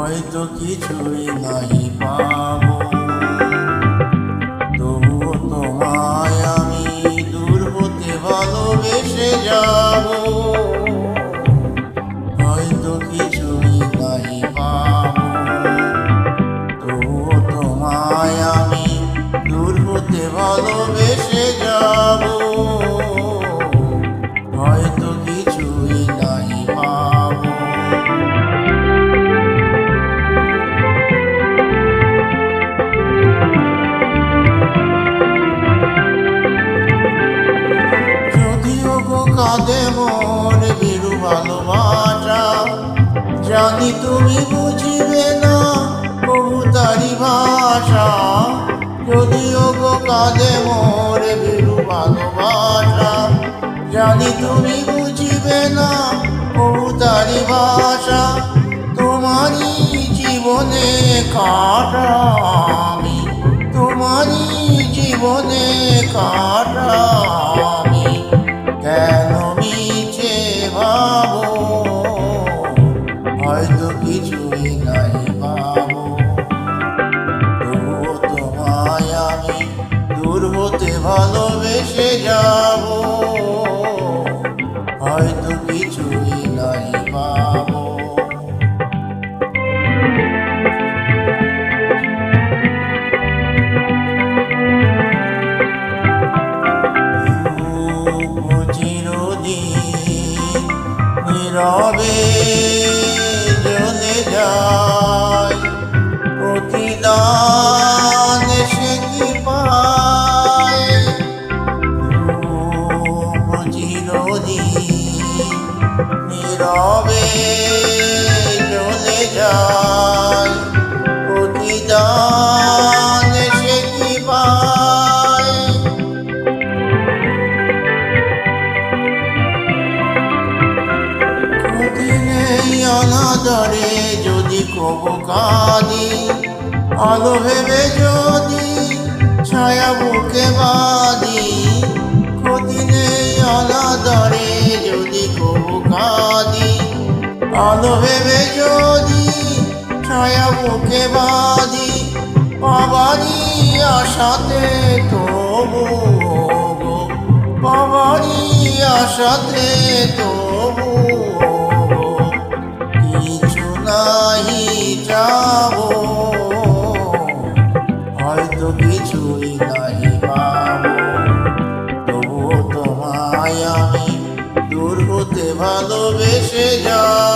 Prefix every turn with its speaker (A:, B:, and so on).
A: হয়তো কিছুই নাই পাবো, তবুও তোমায় আমি দূর হতে ভালোবেসে যাব। হয়তো কিছুই নাই পাবো, তবুও তোমায় আমি দূর হতে ভালোবেসে যাব। হয়তো কিছুই নাই পাবো। যদিও গো কাঁদে মোর বিরু ভালোবাসা, জানি তুমি বুঝিবে না কবুতারি ভাষা। যদিও গো কাঁদে মোর বিরু ভালোবাসা, জানি তুমি বুঝিবে না কবুতারি ভাষা। তোমারই জীবনে কাটা আমি, তোমারই জীবনে কাটা আমি, কেন মিছে ভাবো। হয়তো কিছুই নাই পাবো, তবুও তোমায় আমি দূর হতে ভালোবেসে যাব। হয়তো কিছুই নাই পাবো। চিরদিন নীরবে জ্বলে যায়, প্রতিদান সে কি পায়। চিরদিন নীরবে জ্বলে যায়, প্রতিদান সে কি পায়। অনাদরে যদি কবু কাঁদি, আলো ভেবে যদি ছায়া বুকে বাঁধি। ক্ষতি নেই অনাদরে যদি কবু কাঁদি, আলো ভেবে যদি ছায়া বুকে বাঁধি। পাবারই আশাতে তবু গো, পাবারই আশাতে তবু কিছু নাহি যাবো। হয়তো কিছুই নাই পাবো, তবুও তোমায় আমি দূর হতে ভালোবেসে যাব।